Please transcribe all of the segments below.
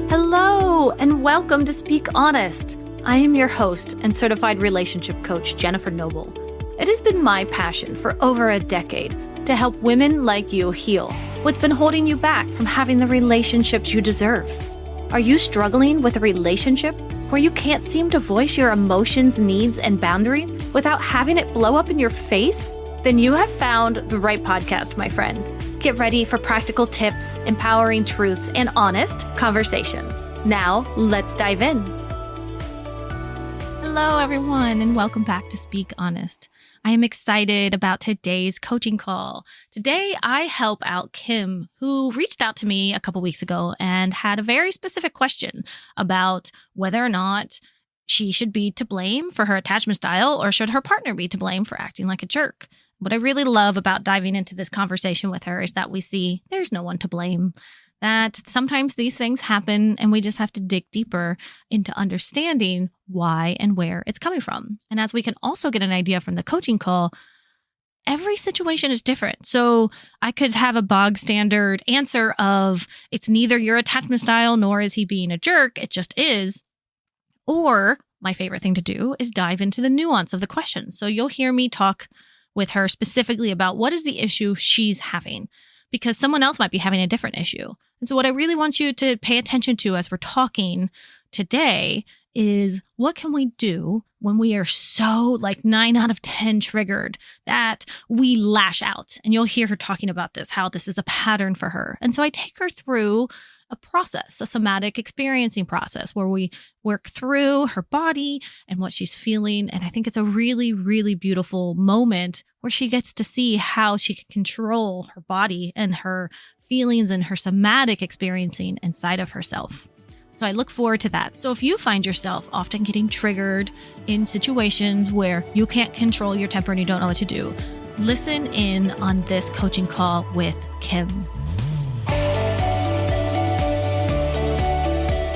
Hello, and welcome to Speak Honest. I am your host and certified relationship coach, Jennifer Noble. It has been my passion for over a decade to help women like you heal what's been holding you back from having the relationships you deserve. Are you struggling with a relationship where you can't seem to voice your emotions, needs, and boundaries without having it blow up in your face? Then you have found the right podcast, my friend. Get ready for practical tips, empowering truths, and honest conversations. Now, let's dive in. Hello, everyone, and welcome back to Speak Honest. I am excited about today's coaching call. Today, I help out Kim, who reached out to me a couple weeks ago and had a very specific question about whether or not she should be to blame for her attachment style or should her partner be to blame for acting like a jerk. What I really love about diving into this conversation with her is that we see there's no one to blame, that sometimes these things happen and we just have to dig deeper into understanding why and where it's coming from. And as we can also get an idea from the coaching call, every situation is different. So I could have a bog standard answer of it's neither your attachment style nor is he being a jerk. It just is. Or my favorite thing to do is dive into the nuance of the question. So you'll hear me talk with her specifically about what is the issue she's having, because someone else might be having a different issue. And so what I really want you to pay attention to as we're talking today is what can we do when we are so 9 out of 10 triggered that we lash out. And you'll hear her talking about this, how this is a pattern for her. And so I take her through a process, a somatic experiencing process where we work through her body and what she's feeling. And I think it's a really, really beautiful moment where she gets to see how she can control her body and her feelings and her somatic experiencing inside of herself. So I look forward to that. So if you find yourself often getting triggered in situations where you can't control your temper and you don't know what to do, listen in on this coaching call with Kim.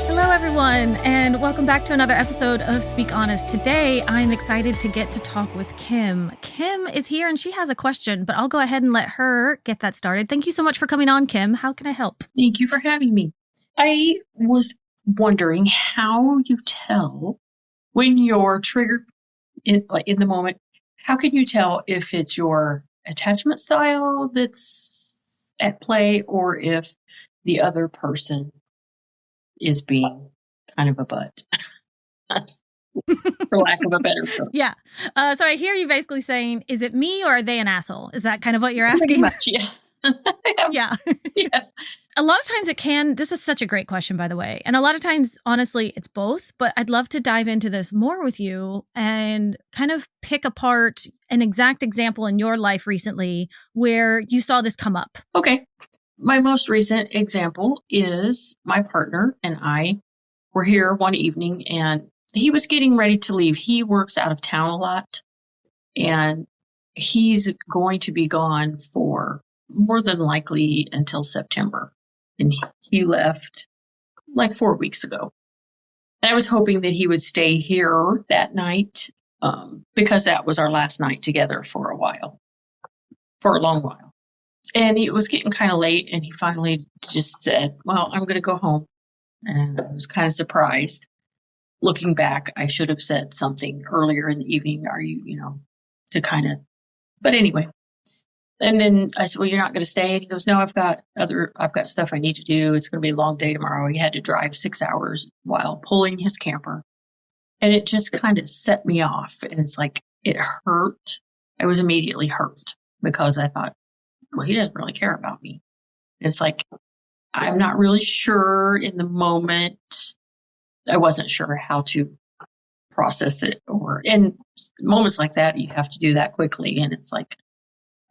Hello, everyone, and welcome back to another episode of Speak Honest. Today, I'm excited to get to talk with Kim. Kim is here and she has a question, but I'll go ahead and let her get that started. Thank you so much for coming on, Kim. How can I help? Thank you for having me. I was wondering how you tell when you're triggered in the moment. How can you tell if it's your attachment style that's at play or if the other person is being kind of a butt, for lack of a better term? Yeah. So I hear you basically saying, is it me or are they an asshole? Is that kind of what you're asking? Pretty much, yeah. Yeah. Yeah. A lot of times this is such a great question, by the way. And a lot of times, honestly, it's both, but I'd love to dive into this more with you and kind of pick apart an exact example in your life recently where you saw this come up. Okay. My most recent example is my partner and I were here one evening and he was getting ready to leave. He works out of town a lot and he's going to be gone for more than likely until September. And he left 4 weeks ago. And I was hoping that he would stay here that night because that was our last night together for a long while. And it was getting kind of late, and he finally just said, well, I'm going to go home. And I was kind of surprised. Looking back, I should have said something earlier in the evening. To kind of, but anyway. And then I said, well, you're not going to stay? And he goes, no, I've got stuff I need to do. It's going to be a long day tomorrow. He had to drive 6 hours while pulling his camper. And it just kind of set me off. And it's it hurt. I was immediately hurt because I thought, well, he doesn't really care about me. It's I'm not really sure in the moment. I wasn't sure how to process it, or in moments like that, you have to do that quickly. And it's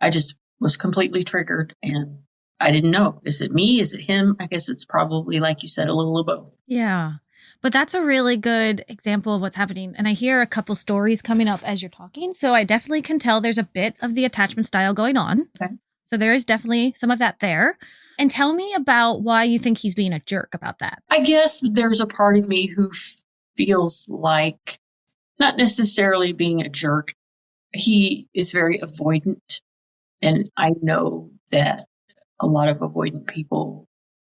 I just was completely triggered and I didn't know. Is it me? Is it him? I guess it's probably, like you said, a little of both. Yeah. But that's a really good example of what's happening. And I hear a couple stories coming up as you're talking. So I definitely can tell there's a bit of the attachment style going on. Okay. So there is definitely some of that there. And tell me about why you think he's being a jerk about that. I guess there's a part of me who feels like not necessarily being a jerk. He is very avoidant. And I know that a lot of avoidant people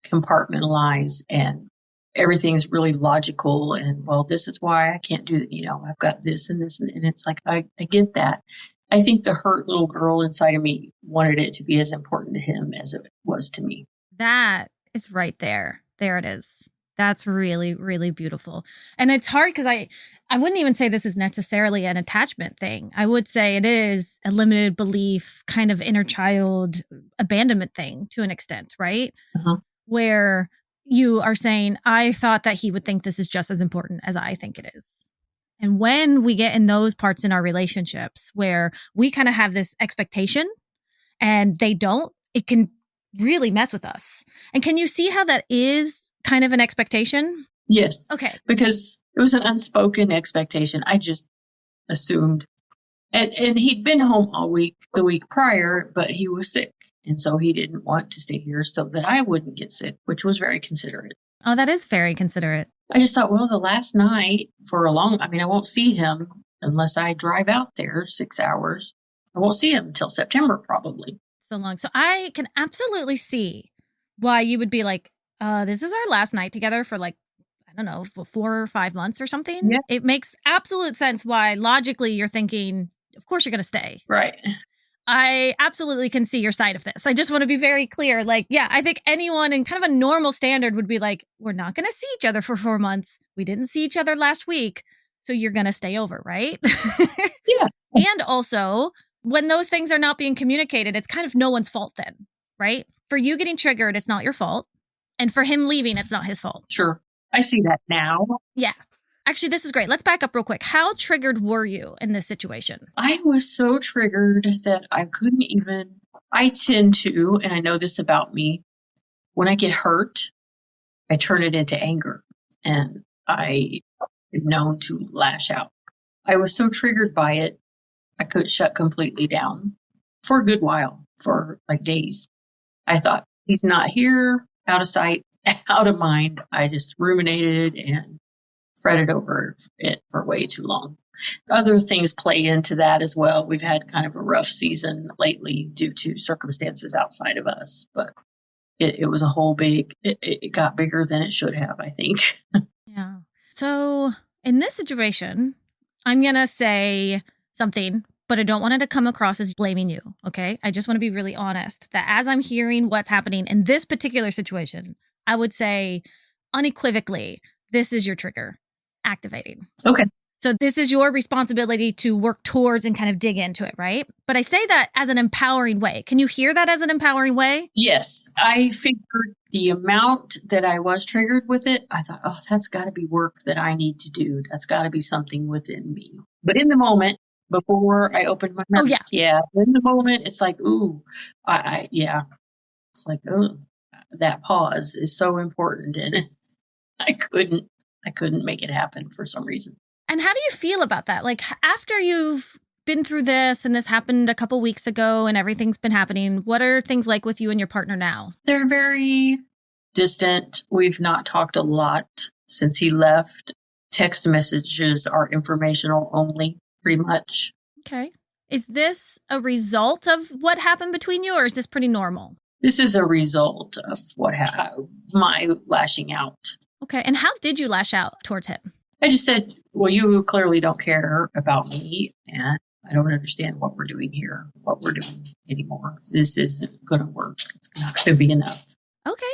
compartmentalize and everything's really logical and, well, this is why I can't do it. I've got this and this. And it's like, I get that. I think the hurt little girl inside of me wanted it to be as important to him as it was to me. That is right there. There it is. That's really, really beautiful. And it's hard because I wouldn't even say this is necessarily an attachment thing. I would say it is a limited belief kind of inner child abandonment thing to an extent, right? Uh-huh. Where you are saying, I thought that he would think this is just as important as I think it is. And when we get in those parts in our relationships where we kind of have this expectation and they don't, it can really mess with us. And can you see how that is kind of an expectation? Yes. Okay. Because it was an unspoken expectation. I just assumed. And he'd been home all week, the week prior, but he was sick. And so he didn't want to stay here so that I wouldn't get sick, which was very considerate. Oh, that is very considerate. I just thought, well, the last night I won't see him unless I drive out there 6 hours. I won't see him until September, probably. So long. So I can absolutely see why you would be like, this is our last night together for like, I don't know, for 4 or 5 months or something. Yeah. It makes absolute sense why logically you're thinking, of course you're going to stay. Right. I absolutely can see your side of this. I just want to be very clear. Like, yeah, I think anyone in kind of a normal standard would be like, we're not going to see each other for 4 months. We didn't see each other last week. So you're going to stay over, right? Yeah. And also, when those things are not being communicated, it's kind of no one's fault then, right? For you getting triggered, it's not your fault. And for him leaving, it's not his fault. Sure. I see that now. Yeah. Actually, this is great. Let's back up real quick. How triggered were you in this situation? I was so triggered that I couldn't even. I tend to, and I know this about me, when I get hurt, I turn it into anger. And I am known to lash out. I was so triggered by it, I could shut completely down for a good while, for like days. I thought, he's not here, out of sight, out of mind. I just ruminated and fretted over it for way too long. Other things play into that as well. We've had kind of a rough season lately due to circumstances outside of us, but it was a whole it got bigger than it should have, I think. Yeah. So in this situation, I'm going to say something, but I don't want it to come across as blaming you. Okay. I just want to be really honest that as I'm hearing what's happening in this particular situation, I would say unequivocally, this is your trigger activating. Okay. So this is your responsibility to work towards and kind of dig into it, right? But I say that as an empowering way. Can you hear that as an empowering way? Yes. I figured the amount that I was triggered with it, I thought, oh, that's got to be work that I need to do. That's got to be something within me. But in the moment, before I opened my mouth, yeah, in the moment, it's like, ooh, yeah. It's like, oh, that pause is so important. And I couldn't make it happen for some reason. And how do you feel about that? Like after you've been through this and this happened a couple weeks ago and everything's been happening, what are things like with you and your partner now? They're very distant. We've not talked a lot since he left. Text messages are informational only, pretty much. Okay. Is this a result of what happened between you, or is this pretty normal? This is a result of my lashing out. Okay. And how did you lash out towards him? I just said, well, you clearly don't care about me, and I don't understand what we're doing here, what we're doing anymore. This isn't going to work. It's not going to be enough. Okay.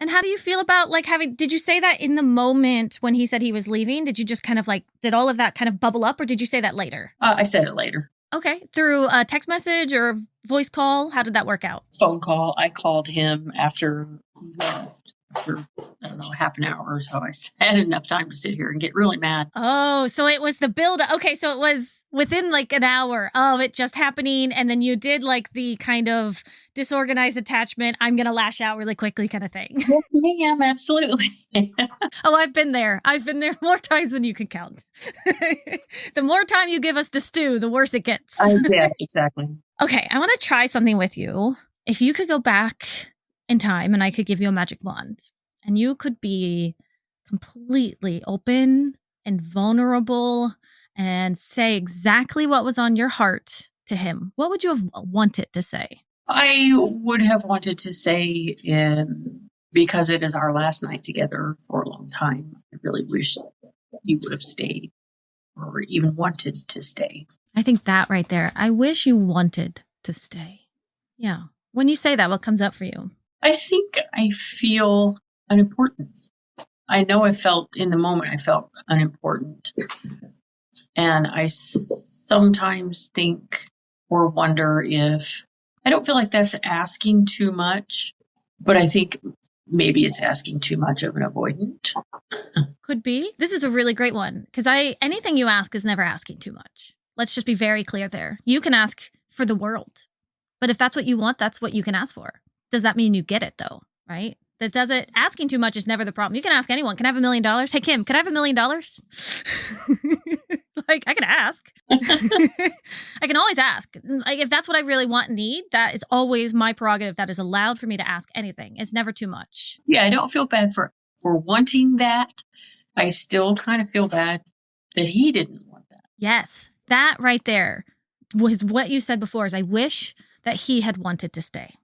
And how do you feel about did you say that in the moment when he said he was leaving? Did you just kind of did all of that kind of bubble up, or did you say that later? I said it later. Okay. Through a text message or voice call? How did that work out? Phone call. I called him after he left. For, I don't know, half an hour or so. I had enough time to sit here and get really mad. Oh, so it was the build. Okay, so it was within an hour of it just happening. And then you did the kind of disorganized attachment, I'm going to lash out really quickly kind of thing. Yes, ma'am. Absolutely. Oh, I've been there. I've been there more times than you can count. The more time you give us to stew, the worse it gets. Yeah, exactly. Okay, I want to try something with you. If you could go back in time and I could give you a magic wand and you could be completely open and vulnerable and say exactly what was on your heart to him, what would you have wanted to say? I would have wanted to say, because it is our last night together for a long long time. I really wish you would have stayed or even wanted to stay. I think that right there. I wish you wanted to stay. Yeah. When you say that, what comes up for you? I think I feel unimportant. I know in the moment, I felt unimportant. And I sometimes think or wonder if, I don't feel like that's asking too much, but I think maybe it's asking too much of an avoidant. Could be. This is a really great one because anything you ask is never asking too much. Let's just be very clear there. You can ask for the world, but if that's what you want, that's what you can ask for. Does that mean you get it though? Right? That doesn't, asking too much is never the problem. You can ask anyone, can I have $1 million? Hey, Kim, could I have $1 million? Like, I can ask. I can always ask. Like, if that's what I really want and need, that is always my prerogative. That is allowed for me to ask anything. It's never too much. Yeah, I don't feel bad for wanting that. I still kind of feel bad that he didn't want that. Yes, that right there was what you said before is I wish that he had wanted to stay.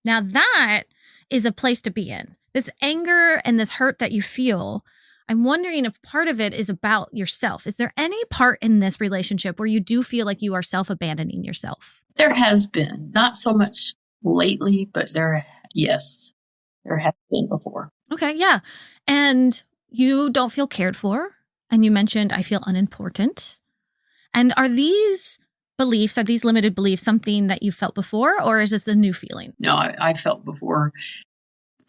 Now that is a place to be in. This anger and this hurt that you feel, I'm wondering if part of it is about yourself. Is there any part in this relationship where you do feel like you are self-abandoning yourself? There has been. Not so much lately, but yes, there has been before. Okay, yeah. And you don't feel cared for. And you mentioned, I feel unimportant. And are these beliefs, are these limited beliefs something that you felt before, or is this a new feeling? No, I felt before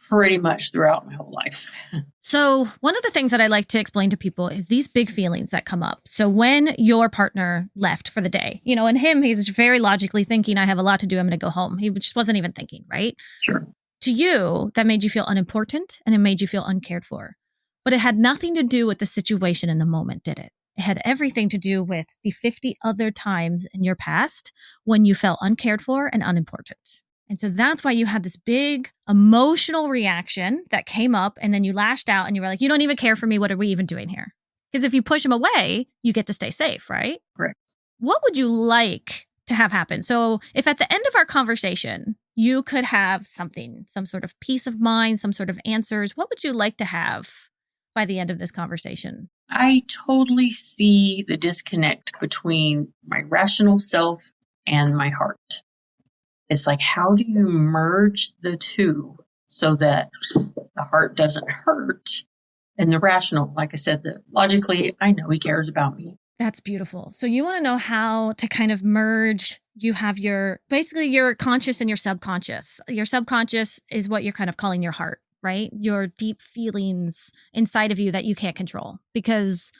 pretty much throughout my whole life. So one of the things that I like to explain to people is these big feelings that come up. So when your partner left for the day, and he's very logically thinking, I have a lot to do, I'm going to go home. He just wasn't even thinking, right? Sure. To you, that made you feel unimportant and it made you feel uncared for. But it had nothing to do with the situation in the moment, did it? It had everything to do with the 50 other times in your past when you felt uncared for and unimportant. And so that's why you had this big emotional reaction that came up and then you lashed out and you were like, you don't even care for me. What are we even doing here? Because if you push him away, you get to stay safe, right? Correct. What would you like to have happen? So if at the end of our conversation, you could have something, some sort of peace of mind, some sort of answers, what would you like to have by the end of this conversation? I totally see the disconnect between my rational self and my heart. It's like, how do you merge the two so that the heart doesn't hurt and the rational, like I said, logically, I know he cares about me. That's beautiful. So you want to know how to kind of merge. You have your conscious and your subconscious. Your subconscious is what you're kind of calling your heart, right? Your deep feelings inside of you that you can't control. Because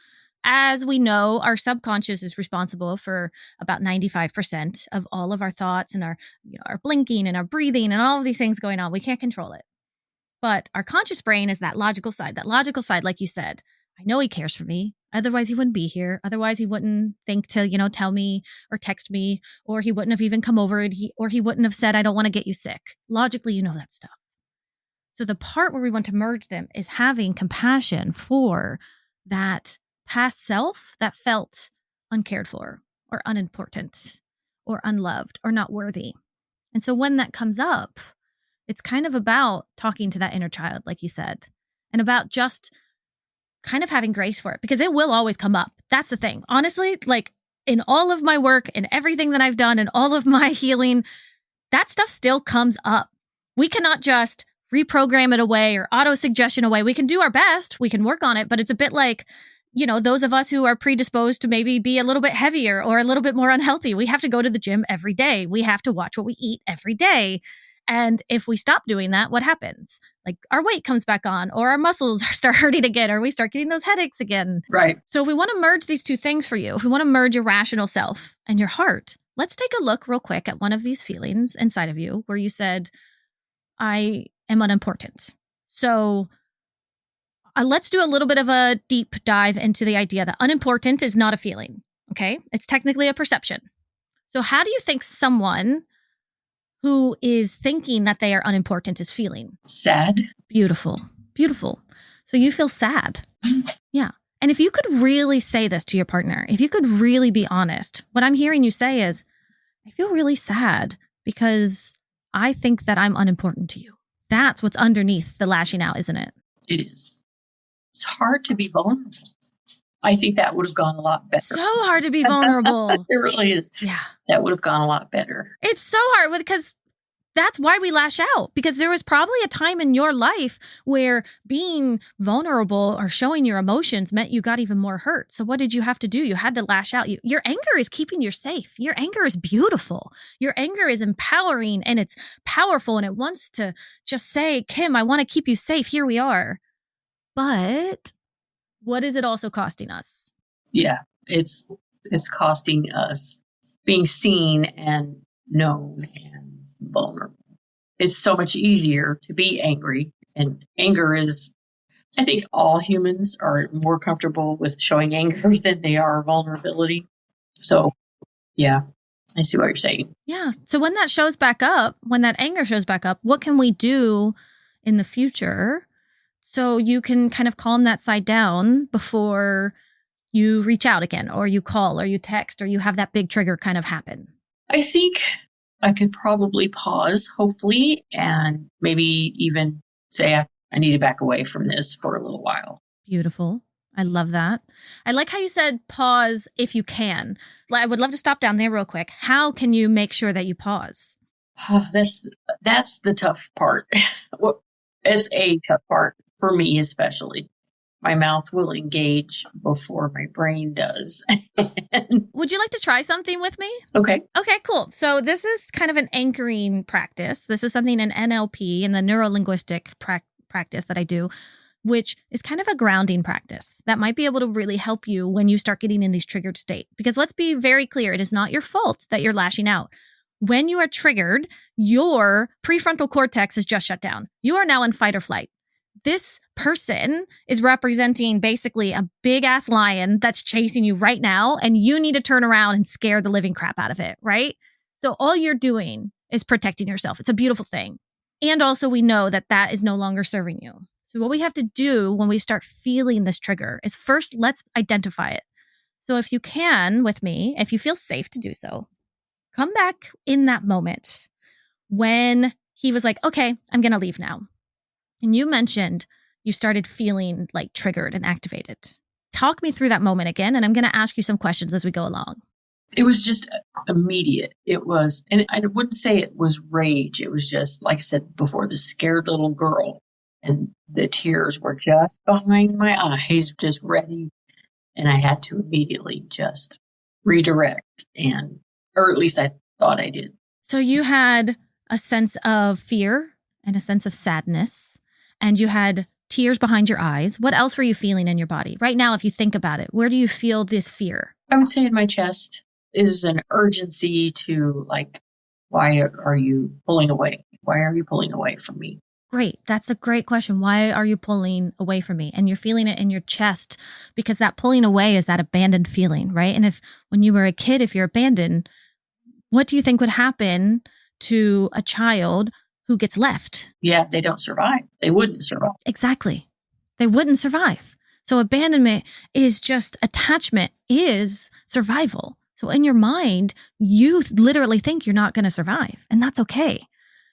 as we know, our subconscious is responsible for about 95% of all of our thoughts and our blinking and our breathing and all of these things going on. We can't control it. But our conscious brain is that logical side. That logical side, like you said, I know he cares for me. Otherwise, he wouldn't be here. Otherwise, he wouldn't think to, tell me or text me, or he wouldn't have even come over, or he wouldn't have said, I don't want to get you sick. Logically, you know that stuff. So the part where we want to merge them is having compassion for that past self that felt uncared for or unimportant or unloved or not worthy. And so when that comes up, it's kind of about talking to that inner child, like you said, and about just kind of having grace for it because it will always come up. That's the thing. Honestly, like in all of my work and everything that I've done and all of my healing, that stuff still comes up. We cannot just reprogram it away or auto suggestion away. We can do our best. We can work on it, but it's a bit like, those of us who are predisposed to maybe be a little bit heavier or a little bit more unhealthy. We have to go to the gym every day. We have to watch what we eat every day. And if we stop doing that, what happens? Like our weight comes back on or our muscles start hurting again or we start getting those headaches again. Right. So if we want to merge these two things for you, if we want to merge your rational self and your heart, let's take a look real quick at one of these feelings inside of you where you said, I am unimportant. So let's do a little bit of a deep dive into the idea that unimportant is not a feeling. Okay. It's technically a perception. So how do you think someone who is thinking that they are unimportant is feeling? Sad. Beautiful. Beautiful. So you feel sad. Yeah. And if you could really say this to your partner, if you could really be honest, what I'm hearing you say is, I feel really sad because I think that I'm unimportant to you. That's what's underneath the lashing out, isn't it? It is. it's hard to be vulnerable. I think that would have gone a lot better. So hard to be vulnerable. It really is. Yeah. That would have gone a lot better. It's so hard because that's why we lash out, because there was probably a time in your life where being vulnerable or showing your emotions meant you got even more hurt. So what did you have to do? You had to lash out. Your anger is keeping you safe. Your anger is beautiful. Your anger is empowering and it's powerful and it wants to just say, Kim, I want to keep you safe. Here we are. But what is it also costing us? Yeah, it's costing us being seen and known and vulnerable. It's so much easier to be angry, and anger is, I think all humans are more comfortable with showing anger than they are vulnerability. So yeah, I see what you're saying. Yeah. So when that shows back up, when that anger shows back up, what can we do in the future so you can kind of calm that side down before you reach out again, or you call, or you text, or you have that big trigger kind of happen? I think I could probably pause, hopefully, and maybe even say I need to back away from this for a little while. Beautiful. I love that. I like how you said pause if you can. I would love to stop down there real quick. How can you make sure that you pause? That's the tough part. It's a tough part for me, especially. My mouth will engage before my brain does. Would you like to try something with me? Okay. Okay, cool. So this is kind of an anchoring practice. This is something in NLP, in the neuro-linguistic practice that I do, which is kind of a grounding practice that might be able to really help you when you start getting in these triggered state. Because let's be very clear, it is not your fault that you're lashing out. When you are triggered, your prefrontal cortex is just shut down. You are now in fight or flight. This person is representing basically a big ass lion that's chasing you right now, and you need to turn around and scare the living crap out of it, right? So all you're doing is protecting yourself. It's a beautiful thing. And also we know that that is no longer serving you. So what we have to do when we start feeling this trigger is first, let's identify it. So if you can with me, if you feel safe to do so, come back in that moment when he was like, okay, I'm going to leave now. And you mentioned you started feeling like triggered and activated. Talk me through that moment again, and I'm going to ask you some questions as we go along. It was just immediate. It was, and I wouldn't say it was rage. It was just, like I said before, the scared little girl. And the tears were just behind my eyes, just ready. And I had to immediately just redirect, or at least I thought I did. So you had a sense of fear and a sense of sadness, and you had tears behind your eyes. What else were you feeling in your body? Right now, if you think about it, where do you feel this fear? I would say in my chest. Is an urgency to, like, why are you pulling away? Why are you pulling away from me? Great. That's a great question. Why are you pulling away from me? And you're feeling it in your chest because that pulling away is that abandoned feeling, right? And when you were a kid, if you're abandoned, what do you think would happen to a child who gets left? Yeah, they don't survive. They wouldn't survive. Exactly. They wouldn't survive. So abandonment is just attachment is survival. So in your mind, you literally think you're not going to survive, and that's okay.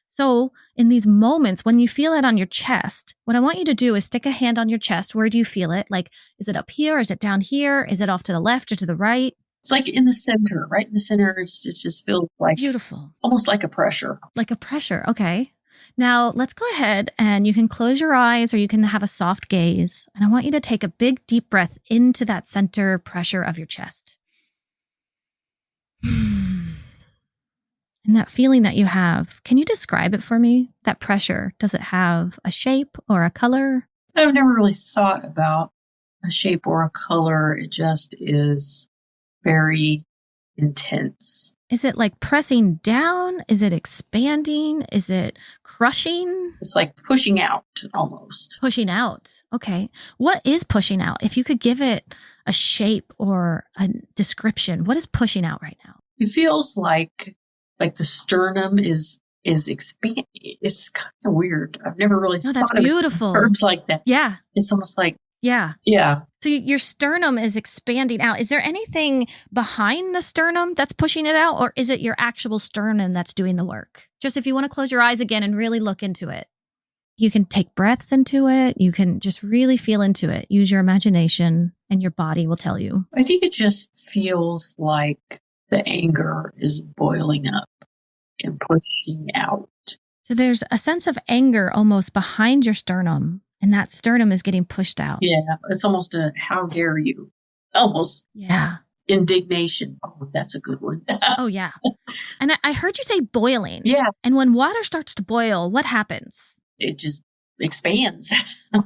So in these moments, when you feel it on your chest, what I want you to do is stick a hand on your chest. Where do you feel it? Like, is it up here? Is it down here? Is it off to the left or to the right? It's like in the center, right in the center. It just feels like beautiful, almost like a pressure. Like a pressure. Okay. Now let's go ahead and you can close your eyes or you can have a soft gaze. And I want you to take a big deep breath into that center pressure of your chest. And that feeling that you have, can you describe it for me? That pressure, does it have a shape or a color? I've never really thought about a shape or a color. It just is very intense. Is it like pressing down? Is it expanding? Is it crushing? It's like pushing out almost. Pushing out. Okay. What is pushing out? If you could give it a shape or a description, what is pushing out right now? It feels like the sternum is expanding. It's kind of weird. I've never really thought that's beautiful. Terms like that. Yeah. It's almost like, yeah. Yeah. So your sternum is expanding out. Is there anything behind the sternum that's pushing it out, or is it your actual sternum that's doing the work? Just if you want to close your eyes again and really look into it. You can take breaths into it. You can just really feel into it. Use your imagination and your body will tell you. I think it just feels like the anger is boiling up and pushing out. So there's a sense of anger almost behind your sternum, and that sternum is getting pushed out. Yeah, it's almost a how dare you. Almost. Yeah. Indignation. Oh, that's a good one. Oh, yeah. And I heard you say boiling. Yeah. And when water starts to boil, what happens? It just expands. Yeah.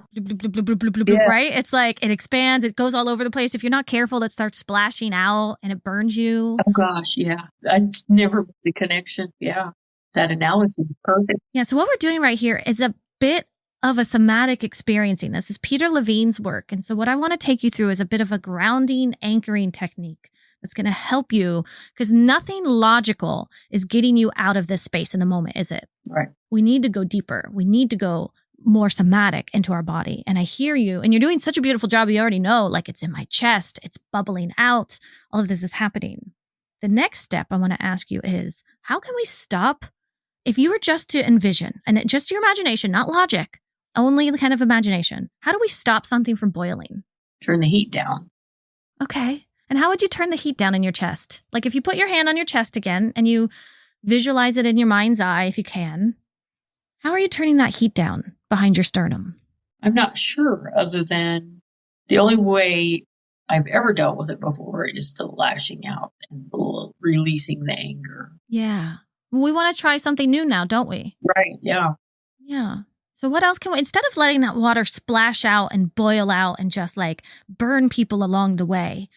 Right? It's like it expands. It goes all over the place. If you're not careful, it starts splashing out and it burns you. Oh, gosh. Yeah. I never made the connection. Yeah. That analogy is perfect. Yeah. So what we're doing right here is a bit of a somatic experiencing. This is Peter Levine's work. And so what I want to take you through is a bit of a grounding, anchoring technique that's going to help you, because nothing logical is getting you out of this space in the moment, is it? Right. We need to go deeper. We need to go more somatic into our body. And I hear you, and you're doing such a beautiful job. You already know, like it's in my chest, it's bubbling out. All of this is happening. The next step I want to ask you is, how can we stop? If you were just to envision, and just your imagination, not logic, only the kind of imagination, how do we stop something from boiling? Turn the heat down. Okay. And how would you turn the heat down in your chest? Like if you put your hand on your chest again and you visualize it in your mind's eye, if you can, how are you turning that heat down behind your sternum? I'm not sure, other than the only way I've ever dealt with it before is the lashing out and releasing the anger. Yeah. We want to try something new now, don't we? Right. Yeah. Yeah. So what else can we, instead of letting that water splash out and boil out and just like burn people along the way,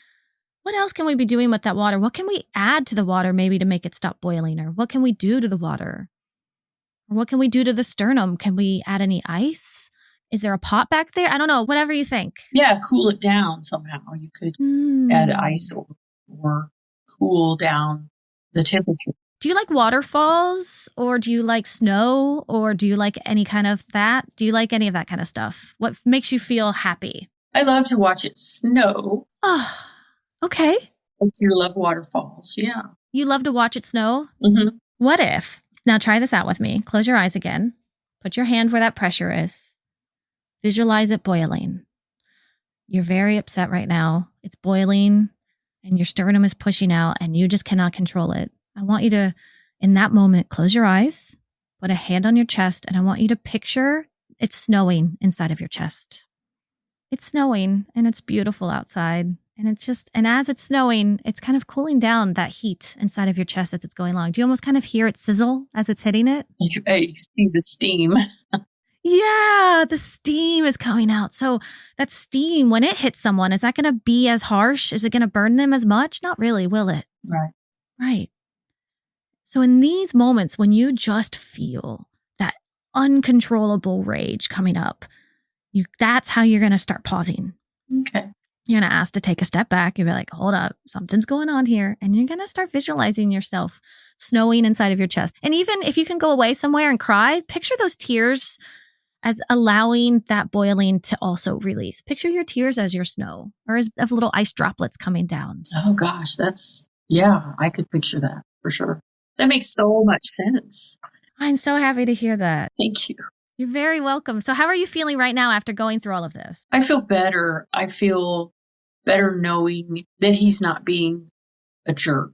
what else can we be doing with that water? What can we add to the water maybe to make it stop boiling? Or what can we do to the water? Or what can we do to the sternum? Can we add any ice? Is there a pot back there? I don't know. Whatever you think. Yeah. Cool it down somehow. You could add ice or cool down the temperature. Do you like waterfalls, or do you like snow, or do you like any kind of that? Do you like any of that kind of stuff? What makes you feel happy? I love to watch it snow. Oh, okay. I do love waterfalls. Yeah. You love to watch it snow? Mm-hmm. What if, now try this out with me. Close your eyes again. Put your hand where that pressure is. Visualize it boiling. You're very upset right now. It's boiling and your sternum is pushing out and you just cannot control it. I want you to, in that moment, close your eyes, put a hand on your chest, and I want you to picture it's snowing inside of your chest. It's snowing and it's beautiful outside. And it's just, and as it's snowing, it's kind of cooling down that heat inside of your chest as it's going along. Do you almost kind of hear it sizzle as it's hitting it? I see the steam. Yeah, the steam is coming out. So that steam, when it hits someone, is that going to be as harsh? Is it going to burn them as much? Not really, will it? Right. Right. So in these moments, when you just feel that uncontrollable rage coming up, that's how you're going to start pausing. Okay. You're going to ask to take a step back. You'll be like, hold up, something's going on here. And you're going to start visualizing yourself snowing inside of your chest. And even if you can go away somewhere and cry, picture those tears as allowing that boiling to also release. Picture your tears as your snow, or as of little ice droplets coming down. Oh gosh, I could picture that for sure. That makes so much sense. I'm so happy to hear that. Thank you. You're very welcome. So how are you feeling right now after going through all of this? I feel better. I feel better knowing that he's not being a jerk.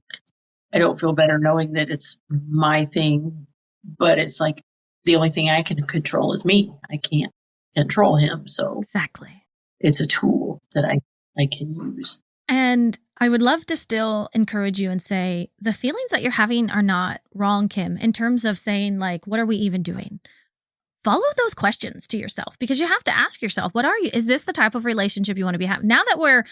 I don't feel better knowing that it's my thing, but it's like the only thing I can control is me. I can't control him. So exactly, it's a tool that I can use. And I would love to still encourage you and say the feelings that you're having are not wrong, Kim, in terms of saying like, what are we even doing? Follow those questions to yourself, because you have to ask yourself, what are you? Is this the type of relationship you want to be having? Now that we're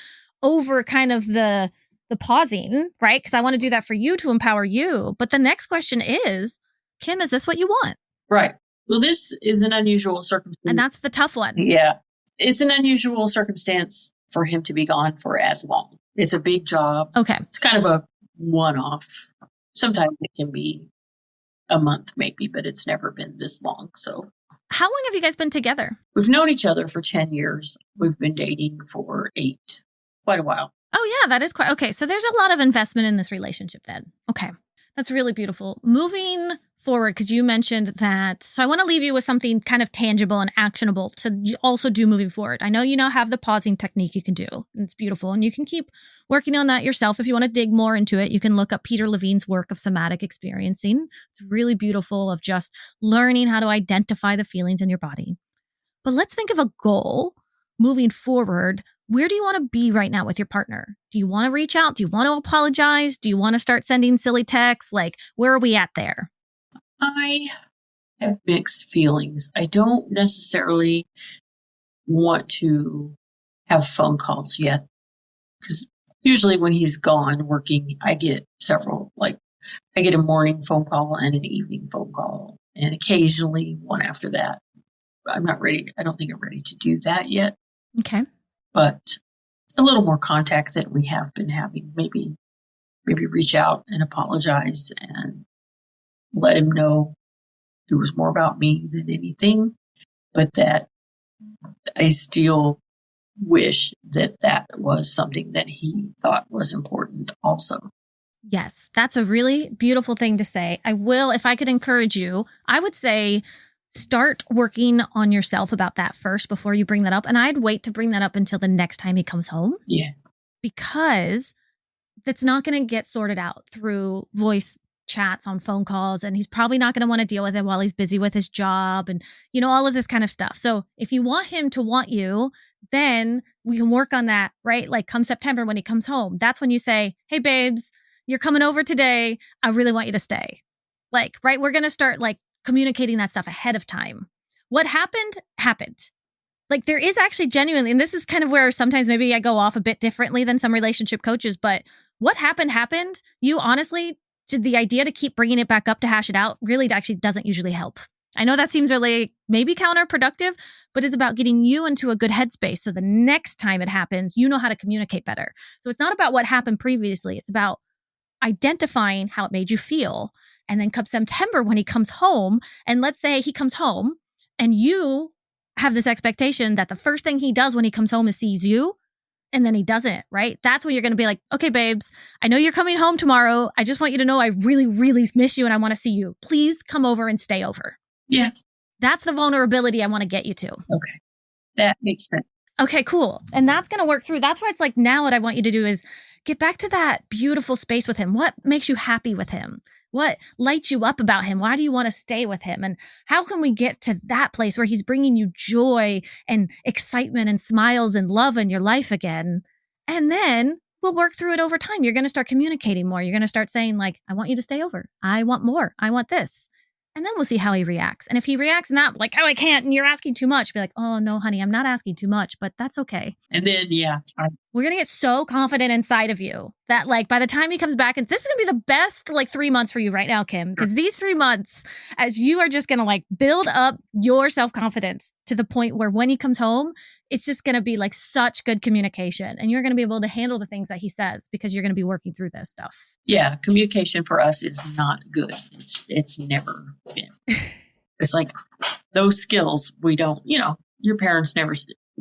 over kind of the pausing, right? Because I want to do that for you to empower you. But the next question is, Kim, is this what you want? Right. Well, this is an unusual circumstance. And that's the tough one. Yeah. It's an unusual circumstance for him to be gone for as long. It's a big job. Okay. It's kind of a one-off. Sometimes it can be a month maybe, but it's never been this long. So how long have you guys been together? We've known each other for 10 years. We've been dating for 8. Quite a while. Oh, yeah, that is quite okay. So there's a lot of investment in this relationship then. Okay. That's really beautiful. Moving forward, because you mentioned that. So I want to leave you with something kind of tangible and actionable to also do moving forward. I know you now have the pausing technique you can do. And it's beautiful. And you can keep working on that yourself. If you want to dig more into it, you can look up Peter Levine's work of somatic experiencing. It's really beautiful of just learning how to identify the feelings in your body. But let's think of a goal moving forward. Where do you want to be right now with your partner? Do you want to reach out? Do you want to apologize? Do you want to start sending silly texts? Like, where are we at there? I have mixed feelings. I don't necessarily want to have phone calls yet, because usually when he's gone working, I get several, like I get a morning phone call and an evening phone call, and occasionally one after that. I'm not ready. I don't think I'm ready to do that yet. Okay. But a little more contact than we have been having. Maybe reach out and apologize and let him know it was more about me than anything, but that I still wish that that was something that he thought was important also. Yes, that's a really beautiful thing to say. I will, if I could encourage you, I would say start working on yourself about that first before you bring that up. And I'd wait to bring that up until the next time he comes home. Yeah. Because that's not going to get sorted out through voice chats on phone calls. And he's probably not going to want to deal with it while he's busy with his job and, all of this kind of stuff. So if you want him to want you, then we can work on that, right? Like come September when he comes home, that's when you say, hey, babes, you're coming over today. I really want you to stay. Like, right. We're going to start like communicating that stuff ahead of time. What happened, happened. Like there is actually genuinely, and this is kind of where sometimes maybe I go off a bit differently than some relationship coaches, but what happened. You honestly, the idea to keep bringing it back up to hash it out really actually doesn't usually help. I know that seems really maybe counterproductive, but it's about getting you into a good headspace. So the next time it happens, you know how to communicate better. So it's not about what happened previously. It's about identifying how it made you feel. And then come September when he comes home, and let's say he comes home and you have this expectation that the first thing he does when he comes home is sees you, and then he doesn't, right? That's when you're going to be like, okay, babes, I know you're coming home tomorrow. I just want you to know I really, really miss you and I want to see you. Please come over and stay over. Yeah. That's the vulnerability I want to get you to. Okay. That makes sense. Okay, cool. And that's going to work through. That's why it's like now what I want you to do is get back to that beautiful space with him. What makes you happy with him? What lights you up about him? Why do you want to stay with him? And how can we get to that place where he's bringing you joy and excitement and smiles and love in your life again? And then we'll work through it over time. You're going to start communicating more. You're going to start saying like, I want you to stay over. I want more. I want this. And then we'll see how he reacts. And if he reacts not like, oh, I can't, and you're asking too much, be like, oh, no, honey, I'm not asking too much, but that's okay. And then, we're going to get so confident inside of you that like by the time he comes back, and this is going to be the best like 3 months for you right now, Kim, because these 3 months, as you are just going to like build up your self-confidence to the point where when he comes home, it's just going to be like such good communication, and you're going to be able to handle the things that he says because you're going to be working through this stuff. Yeah. Communication for us is not good. It's never been. It's like those skills we don't, your parents never,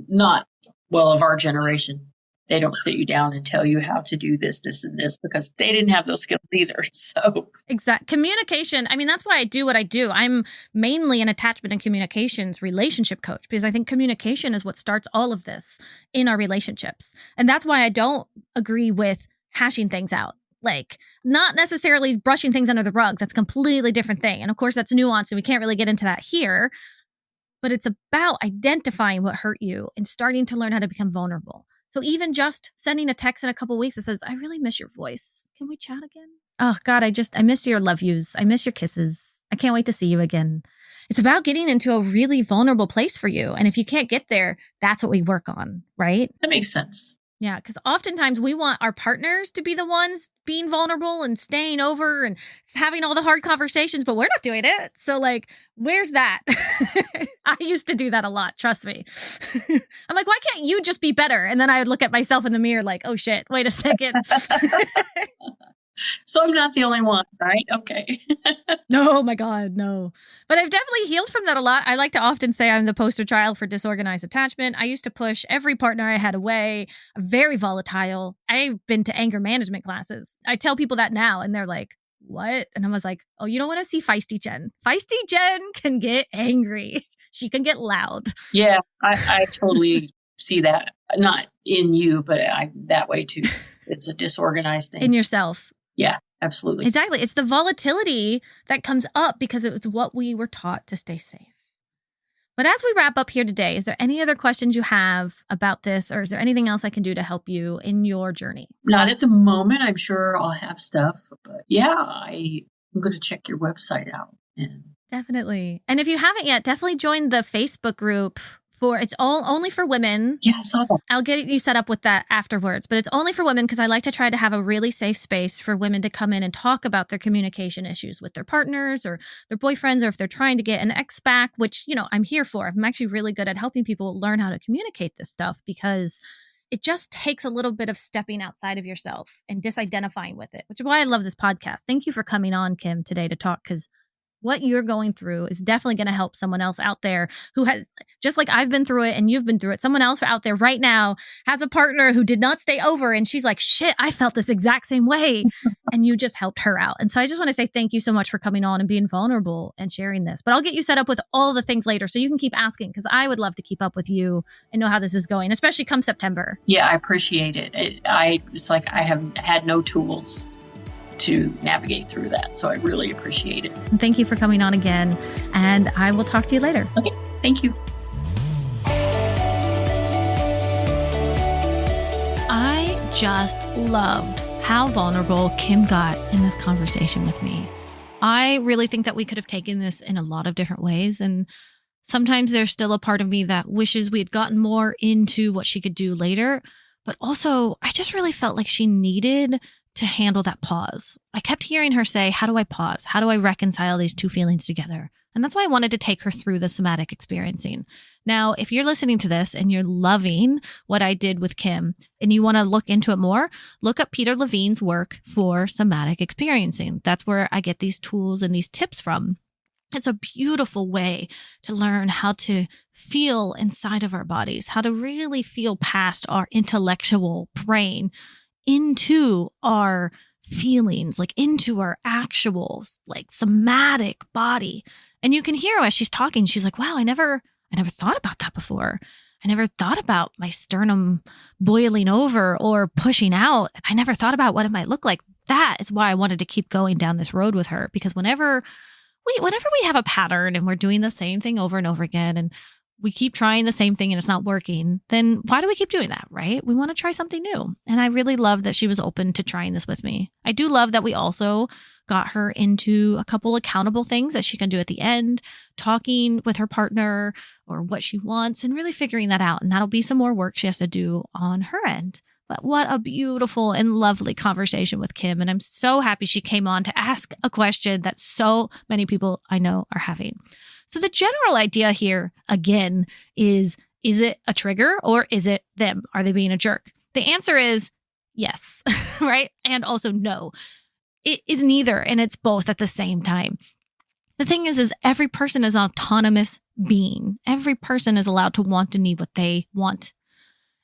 not well of our generation. They don't sit you down and tell you how to do this, this, and this because they didn't have those skills either. So exact communication. I mean, that's why I do what I do. I'm mainly an attachment and communications relationship coach because I think communication is what starts all of this in our relationships. And that's why I don't agree with hashing things out. Like not necessarily brushing things under the rug. That's a completely different thing. And of course that's nuanced and we can't really get into that here, but it's about identifying what hurt you and starting to learn how to become vulnerable. So even just sending a text in a couple of weeks that says, I really miss your voice. Can we chat again? Oh God, I miss your love yous. I miss your kisses. I can't wait to see you again. It's about getting into a really vulnerable place for you. And if you can't get there, that's what we work on, right? That makes sense. Yeah, because oftentimes we want our partners to be the ones being vulnerable and staying over and having all the hard conversations, but we're not doing it. So like, where's that? I used to do that a lot. Trust me. I'm like, why can't you just be better? And then I would look at myself in the mirror like, oh shit, wait a second. So I'm not the only one, right? Okay. No, my God, no. But I've definitely healed from that a lot. I like to often say I'm the poster child for disorganized attachment. I used to push every partner I had away. I'm very volatile. I've been to anger management classes. I tell people that now and they're like, what? And I was like, oh, you don't want to see feisty Jen. Feisty Jen can get angry. She can get loud. Yeah, I totally see that. Not in you, but that way too. It's a disorganized thing. In yourself. Yeah, absolutely. Exactly. It's the volatility that comes up because it was what we were taught to stay safe. But as we wrap up here today, is there any other questions you have about this, or is there anything else I can do to help you in your journey? Not at the moment. I'm sure I'll have stuff, but yeah, I'm going to check your website out. Definitely. And if you haven't yet, definitely join the Facebook group it's only for women. Yeah, I saw that. I'll get you set up with that afterwards, but it's only for women because I like to try to have a really safe space for women to come in and talk about their communication issues with their partners or their boyfriends, or if they're trying to get an ex back, which, I'm here for. I'm actually really good at helping people learn how to communicate this stuff because it just takes a little bit of stepping outside of yourself and disidentifying with it, which is why I love this podcast. Thank you for coming on, Kim, today to talk, because what you're going through is definitely going to help someone else out there who has, just like I've been through it and you've been through it, someone else out there right now has a partner who did not stay over and she's like, shit, I felt this exact same way. And you just helped her out. And so I just want to say thank you so much for coming on and being vulnerable and sharing this. But I'll get you set up with all the things later so you can keep asking, because I would love to keep up with you and know how this is going, especially come September. Yeah, I appreciate it. It's like I have had no tools to navigate through that. So I really appreciate it. And thank you for coming on again. And I will talk to you later. Okay. Thank you. I just loved how vulnerable Kim got in this conversation with me. I really think that we could have taken this in a lot of different ways. And sometimes there's still a part of me that wishes we had gotten more into what she could do later. But also, I just really felt like she needed to handle that pause. I kept hearing her say, how do I pause? How do I reconcile these two feelings together? And that's why I wanted to take her through the somatic experiencing. Now, if you're listening to this and you're loving what I did with Kim and you want to look into it more, look up Peter Levine's work for somatic experiencing. That's where I get these tools and these tips from. It's a beautiful way to learn how to feel inside of our bodies, how to really feel past our intellectual brain into our feelings, like into our actual, like somatic body. And you can hear as she's talking, she's like, wow, I never thought about that before. I never thought about my sternum boiling over or pushing out. I never thought about what it might look like. That is why I wanted to keep going down this road with her, because whenever we have a pattern and we're doing the same thing over and over again, and we keep trying the same thing and it's not working, then why do we keep doing that, right? We want to try something new. And I really love that she was open to trying this with me. I do love that we also got her into a couple accountable things that she can do at the end, talking with her partner or what she wants and really figuring that out. And that'll be some more work she has to do on her end. But what a beautiful and lovely conversation with Kim. And I'm so happy she came on to ask a question that so many people I know are having. So the general idea here, again, is it a trigger or is it them? Are they being a jerk? The answer is yes, right? And also no. It is neither, and it's both at the same time. The thing is every person is an autonomous being. Every person is allowed to want and need what they want.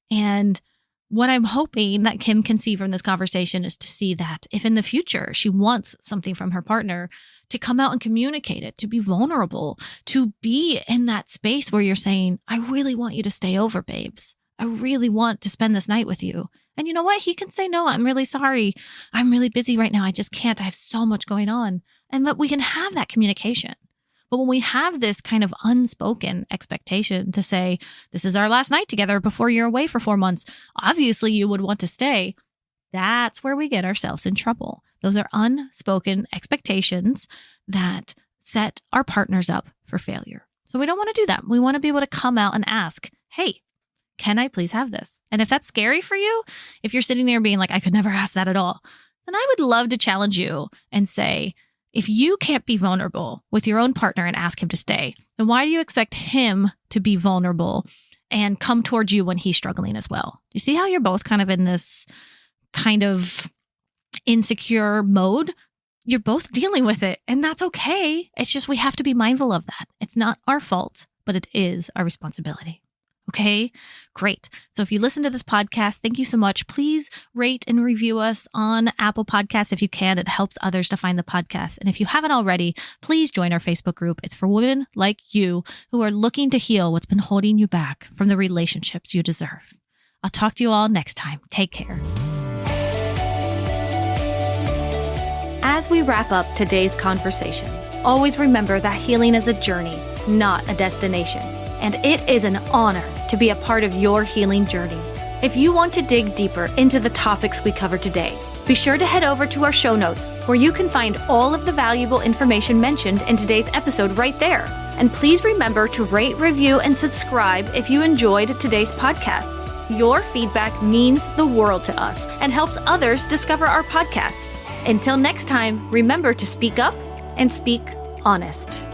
And what I'm hoping that Kim can see from this conversation is to see that if in the future she wants something from her partner, to come out and communicate it, to be vulnerable, to be in that space where you're saying, I really want you to stay over, babes. I really want to spend this night with you. And you know what? He can say, no, I'm really sorry. I'm really busy right now. I just can't. I have so much going on. And that we can have that communication. But when we have this kind of unspoken expectation to say, this is our last night together before you're away for 4 months, obviously you would want to stay. That's where we get ourselves in trouble. Those are unspoken expectations that set our partners up for failure. So we don't want to do that. We want to be able to come out and ask, hey, can I please have this? And if that's scary for you, if you're sitting there being like, I could never ask that at all, then I would love to challenge you and say, if you can't be vulnerable with your own partner and ask him to stay, then why do you expect him to be vulnerable and come towards you when he's struggling as well? Do you see how you're both kind of in this kind of insecure mode? You're both dealing with it, and that's okay. It's just we have to be mindful of that. It's not our fault, but it is our responsibility. Okay, great. So if you listen to this podcast, thank you so much. Please rate and review us on Apple Podcasts if you can. It helps others to find the podcast. And if you haven't already, please join our Facebook group. It's for women like you who are looking to heal what's been holding you back from the relationships you deserve. I'll talk to you all next time. Take care. As we wrap up today's conversation, always remember that healing is a journey, not a destination. And it is an honor to be a part of your healing journey. If you want to dig deeper into the topics we covered today, be sure to head over to our show notes where you can find all of the valuable information mentioned in today's episode right there. And please remember to rate, review, and subscribe if you enjoyed today's podcast. Your feedback means the world to us and helps others discover our podcast. Until next time, remember to speak up and speak honest.